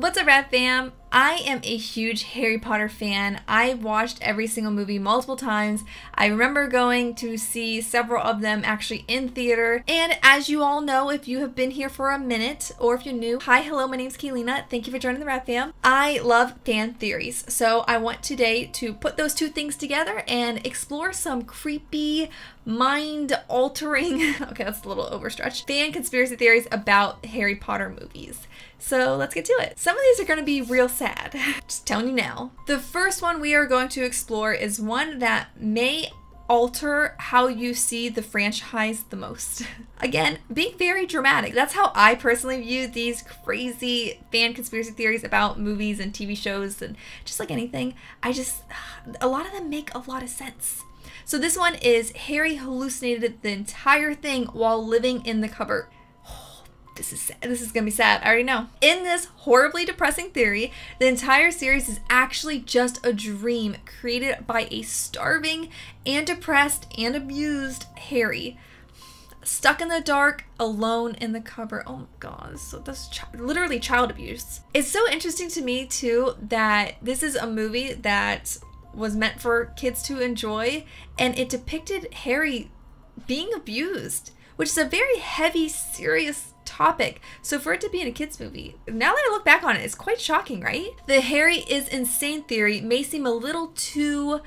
What's up, Rat Fam? I am a huge Harry Potter fan. I've watched every single movie multiple times. I remember going to see several of them actually in theater. And as you all know, if you have been here for a minute, or if you're new, hi, hello, my name's Kaylena. Thank you for joining the Rat Fam. I love fan theories. So I want today to put those two things together and explore some creepy, mind-altering, okay, that's a little overstretched, fan conspiracy theories about Harry Potter movies. So let's get to it. Some of these are going to be real sad. Just telling you now. The first one we are going to explore is one that may alter how you see the franchise the most. Again, being very dramatic. That's how I personally view these crazy fan conspiracy theories about movies and TV shows and just like anything. A lot of them make a lot of sense. So this one is Harry hallucinated the entire thing while living in the cupboard. This is sad. This is gonna be sad. I already know. In this horribly depressing theory, the entire series is actually just a dream created by a starving and depressed and abused Harry. Stuck in the dark, alone in the cupboard. Oh my god, so that's literally child abuse. It's so interesting to me too that this is a movie that was meant for kids to enjoy, and it depicted Harry being abused, which is a very heavy, serious topic. So for it to be in a kids movie, now that I look back on it, it's quite shocking, right? The Harry is insane theory may seem a little too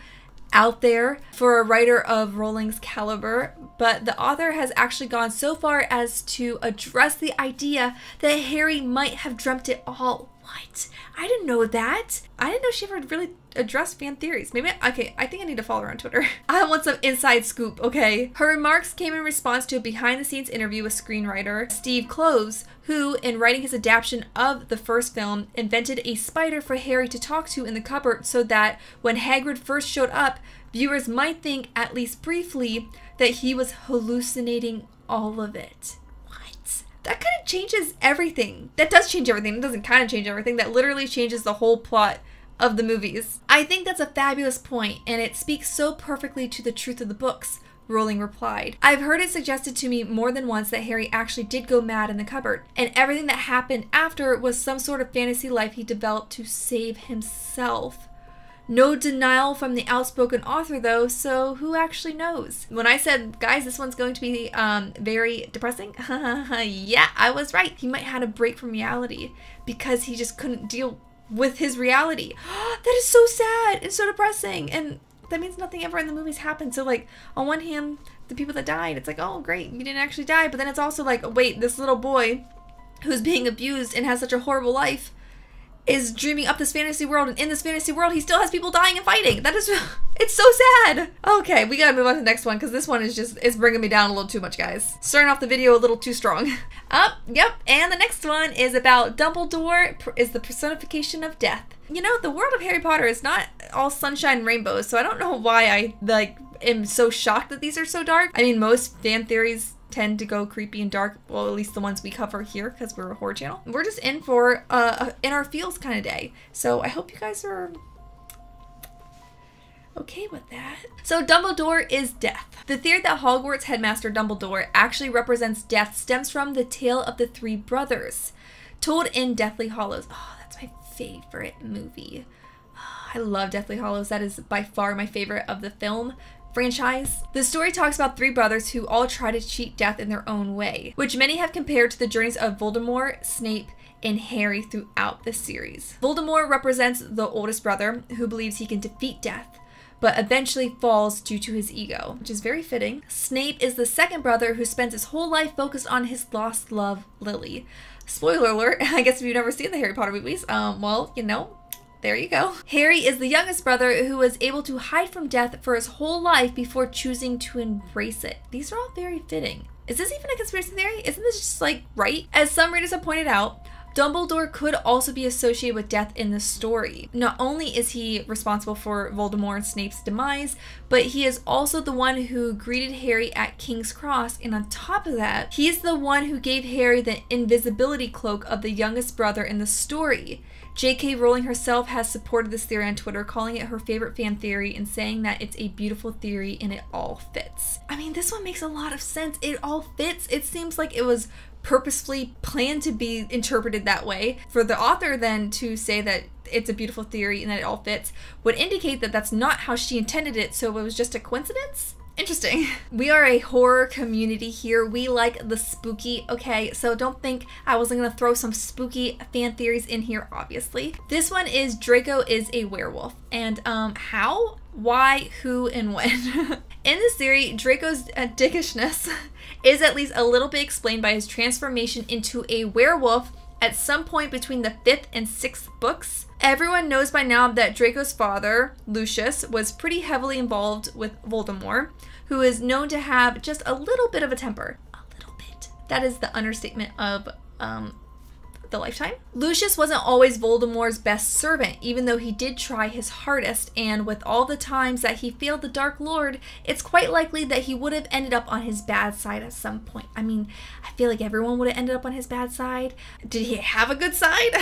out there for a writer of Rowling's caliber, but the author has actually gone so far as to address the idea that Harry might have dreamt it all. What? I didn't know that. I didn't know she ever really addressed fan theories. Maybe, okay, I think I need to follow her on Twitter. I want some inside scoop, okay? Her remarks came in response to a behind-the-scenes interview with screenwriter Steve Kloves, who, in writing his adaptation of the first film, invented a spider for Harry to talk to in the cupboard so that when Hagrid first showed up, viewers might think, at least briefly, that he was hallucinating all of it. That kind of changes everything. That does change everything. It doesn't kind of change everything. That literally changes the whole plot of the movies. I think that's a fabulous point, and it speaks so perfectly to the truth of the books, Rowling replied. I've heard it suggested to me more than once that Harry actually did go mad in the cupboard, and everything that happened after was some sort of fantasy life he developed to save himself. No denial from the outspoken author though, so who actually knows? When I said, guys, this one's going to be very depressing, yeah, I was right. He might have had a break from reality because he just couldn't deal with his reality. That is so sad and so depressing, and that means nothing ever in the movies happened. So like, on one hand, the people that died, it's like, oh great, you didn't actually die, but then it's also like, oh, wait, this little boy who's being abused and has such a horrible life is dreaming up this fantasy world, and in this fantasy world he still has people dying and fighting. That is, it's so sad. Okay, we gotta move on to the next one because this one is just, it's bringing me down a little too much, guys. Starting off the video a little too strong. Yep, and the next one is about Dumbledore is the personification of death. You know, the world of Harry Potter is not all sunshine and rainbows, so I don't know why I am so shocked that these are so dark. I mean, most fan theories tend to go creepy and dark, well, at least the ones we cover here because we're a horror channel. We're just in for in our feels kind of day, so I hope you guys are okay with that. So Dumbledore is death. The theory that Hogwarts headmaster Dumbledore actually represents death stems from the tale of the three brothers told in Deathly Hallows. Oh, that's my favorite movie. Oh, I love Deathly Hallows. That is by far my favorite of the film franchise. The story talks about three brothers who all try to cheat death in their own way, which many have compared to the journeys of Voldemort, Snape, and Harry throughout the series. Voldemort represents the oldest brother who believes he can defeat death, but eventually falls due to his ego, which is very fitting. Snape is the second brother who spends his whole life focused on his lost love, Lily. Spoiler alert, I guess if you've never seen the Harry Potter movies, well, you know, there you go. Harry is the youngest brother who was able to hide from death for his whole life before choosing to embrace it. These are all very fitting. Is this even a conspiracy theory? Isn't this just like right? As some readers have pointed out, Dumbledore could also be associated with death in the story. Not only is he responsible for Voldemort and Snape's demise, but he is also the one who greeted Harry at King's Cross, and on top of that, he's the one who gave Harry the invisibility cloak of the youngest brother in the story. J.K. Rowling herself has supported this theory on Twitter, calling it her favorite fan theory and saying that it's a beautiful theory and it all fits. I mean, this one makes a lot of sense. It all fits. It seems like it was purposefully planned to be interpreted that way. For the author then to say that it's a beautiful theory and that it all fits would indicate that that's not how she intended it, so it was just a coincidence? Interesting. We are a horror community here. We like the spooky, okay? So don't think I wasn't gonna throw some spooky fan theories in here, obviously. This one is Draco is a werewolf. And how, why, who, and when? In this theory, Draco's dickishness is at least a little bit explained by his transformation into a werewolf at some point between the 5th and 6th books. Everyone knows by now that Draco's father, Lucius, was pretty heavily involved with Voldemort, who is known to have just a little bit of a temper. A little bit. That is the understatement of the lifetime. Lucius wasn't always Voldemort's best servant, even though he did try his hardest, and with all the times that he failed the Dark Lord, it's quite likely that he would have ended up on his bad side at some point. I mean, I feel like everyone would have ended up on his bad side. Did he have a good side?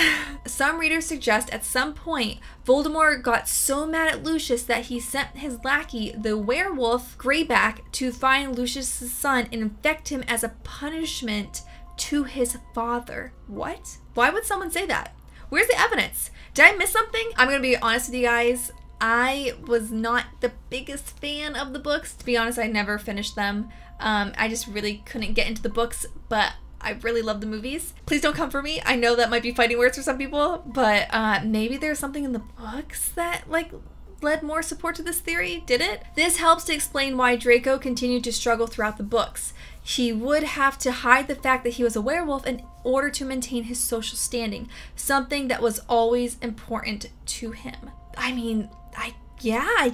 Some readers suggest at some point Voldemort got so mad at Lucius that he sent his lackey, the werewolf Greyback, to find Lucius' son and infect him as a punishment to his father. What? Why would someone say that? Where's the evidence? Did I miss something? I'm gonna be honest with you guys. I was not the biggest fan of the books. To be honest, I never finished them. I just really couldn't get into the books, but I really love the movies. Please don't come for me. I know that might be fighting words for some people, but maybe there's something in the books that led more support to this theory. Did it? This helps to explain why Draco continued to struggle throughout the books. He would have to hide the fact that he was a werewolf in order to maintain his social standing, something that was always important to him. I mean, I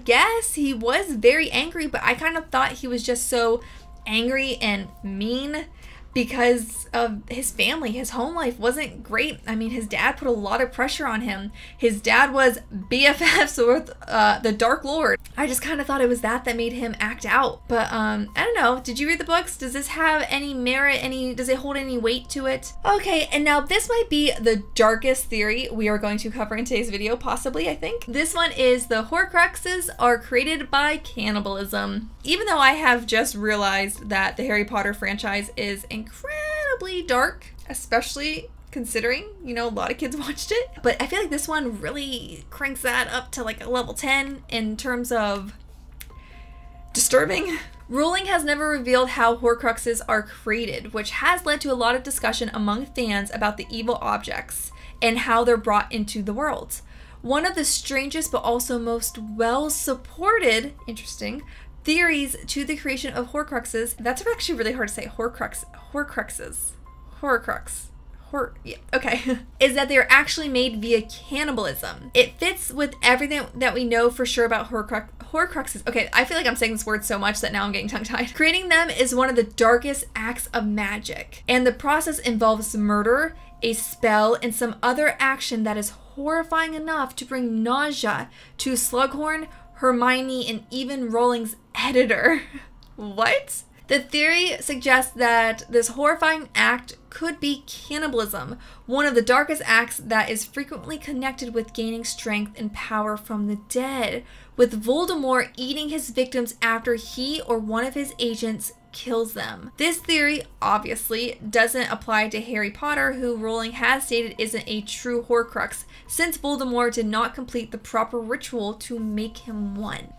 guess he was very angry, but I kind of thought he was just so angry and mean because of his family. His home life wasn't great. I mean, his dad put a lot of pressure on him. His dad was BFFs with the Dark Lord. I just kind of thought it was that made him act out. But I don't know. Did you read the books? Does this have any merit? Does it hold any weight to it? Okay, and now this might be the darkest theory we are going to cover in today's video, possibly, I think. This one is the Horcruxes are created by cannibalism. Even though I have just realized that the Harry Potter franchise is incredibly dark, especially considering, you know, a lot of kids watched it. But I feel like this one really cranks that up to like a level 10 in terms of disturbing. Rowling has never revealed how Horcruxes are created, which has led to a lot of discussion among fans about the evil objects and how they're brought into the world. One of the strangest but also most well-supported, interesting, theories to the creation of Horcruxes, that's actually really hard to say, Horcruxes, yeah, okay, is that they're actually made via cannibalism. It fits with everything that we know for sure about Horcruxes. Okay, I feel like I'm saying this word so much that now I'm getting tongue-tied. Creating them is one of the darkest acts of magic, and the process involves murder, a spell, and some other action that is horrifying enough to bring nausea to Slughorn, Hermione, and even Rowling's editor. What? The theory suggests that this horrifying act could be cannibalism, one of the darkest acts that is frequently connected with gaining strength and power from the dead, with Voldemort eating his victims after he or one of his agents kills them. This theory obviously doesn't apply to Harry Potter, who Rowling has stated isn't a true Horcrux, since Voldemort did not complete the proper ritual to make him one.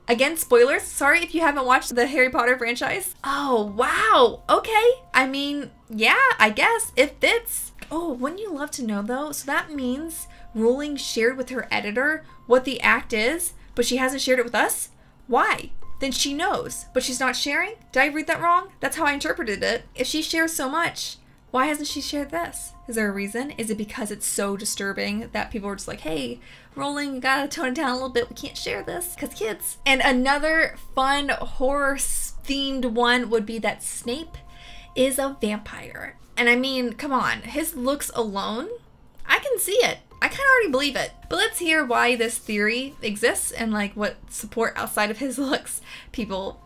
Again, spoilers. Sorry if you haven't watched the Harry Potter franchise. Oh, wow. Okay. I mean, yeah, I guess it fits. Oh, wouldn't you love to know though? So that means Rowling shared with her editor what the act is, but she hasn't shared it with us? Why? Then she knows, but she's not sharing? Did I read that wrong? That's how I interpreted it. If she shares so much, why hasn't she shared this? Is there a reason? Is it because it's so disturbing that people are just like, hey, Rowling, you gotta tone it down a little bit. We can't share this because kids. And another fun horror-themed one would be that Snape is a vampire. And I mean, come on, his looks alone, I can see it. I kind of already believe it. But let's hear why this theory exists and like what support outside of his looks people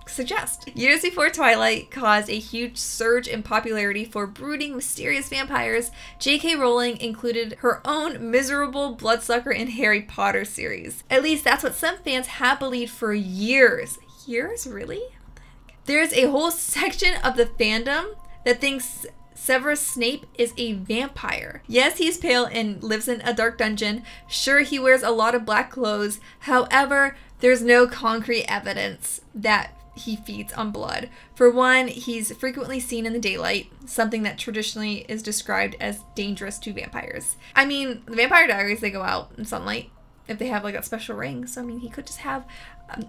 suggest. Years before Twilight caused a huge surge in popularity for brooding, mysterious vampires, J.K. Rowling included her own miserable bloodsucker in Harry Potter series. At least that's what some fans have believed for years. Years? Really? What the heck? There's a whole section of the fandom that thinks Severus Snape is a vampire. Yes, he's pale and lives in a dark dungeon. Sure, he wears a lot of black clothes. However, there's no concrete evidence that he feeds on blood. For one, he's frequently seen in the daylight, something that traditionally is described as dangerous to vampires. I mean, the Vampire Diaries, they go out in sunlight if they have like a special ring. So I mean, he could just have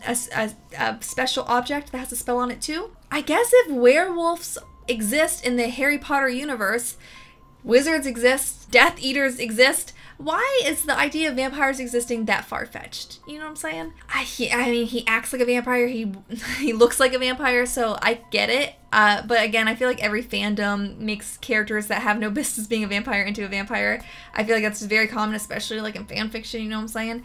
a special object that has a spell on it too. I guess if werewolves exist in the Harry Potter universe, wizards exist, Death Eaters exist, why is the idea of vampires existing that far-fetched? You know what I'm saying? I mean, he acts like a vampire, he looks like a vampire, so I get it. But again, I feel like every fandom makes characters that have no business being a vampire into a vampire. I feel like that's very common, especially like in fan fiction, you know what I'm saying?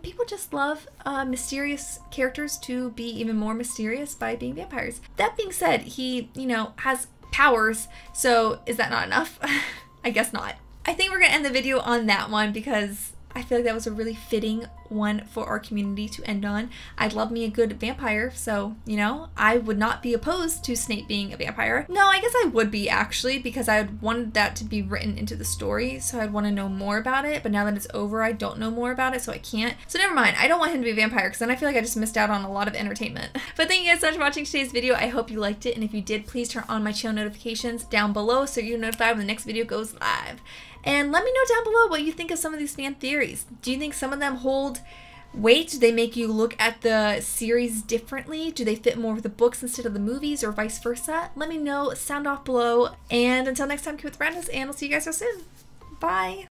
People just love mysterious characters to be even more mysterious by being vampires. That being said, he, you know, has powers, so is that not enough? I guess not. I think we're gonna end the video on that one because I feel like that was a really fitting one for our community to end on. I'd love me a good vampire, so, you know, I would not be opposed to Snape being a vampire. No, I guess I would be actually, because I would want that to be written into the story, so I'd want to know more about it, but now that it's over, I don't know more about it, so I can't. So never mind, I don't want him to be a vampire, because then I feel like I just missed out on a lot of entertainment. But thank you guys so much for watching today's video. I hope you liked it, and if you did, please turn on my channel notifications down below so you're notified when the next video goes live. And let me know down below what you think of some of these fan theories. Do you think some of them hold weight? Do they make you look at the series differently? Do they fit more with the books instead of the movies, or vice versa? Let me know, sound off below. And until next time, keep with Brandis, and I'll see you guys real soon. Bye!